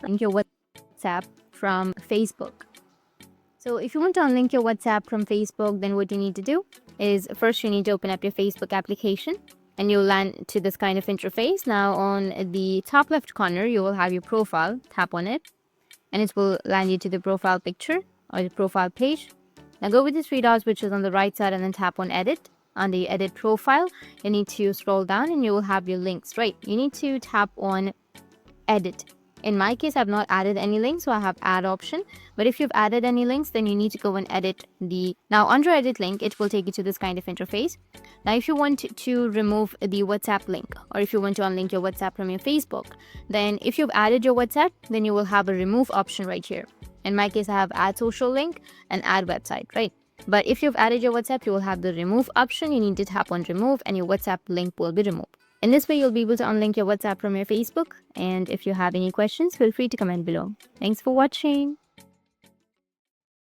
unlink your WhatsApp from Facebook. So if you want to unlink your WhatsApp from Facebook, then what you need to do is first you need to open up your Facebook application and you'll land to this kind of interface. Now on the top left corner, you will have your profile. Tap on it and it will land you to the profile picture or the profile page. Now go with the three dots which is on the right side and then tap on edit. On the edit profile, you need to scroll down and you will have your links, right? You need to tap on edit. In my case, I've not added any links, so I have add option. But if you've added any links, then you need to go and edit now under edit link, it will take you to this kind of interface. Now, if you want to remove the WhatsApp link, or if you want to unlink your WhatsApp from your Facebook, then if you've added your WhatsApp, then you will have a remove option right here. In my case, I have add social link and add website, right? But if you've added your WhatsApp, you will have the remove option. You need to tap on remove and your WhatsApp link will be removed. In this way, you'll be able to unlink your WhatsApp from your Facebook. And if you have any questions, feel free to comment below. Thanks for watching.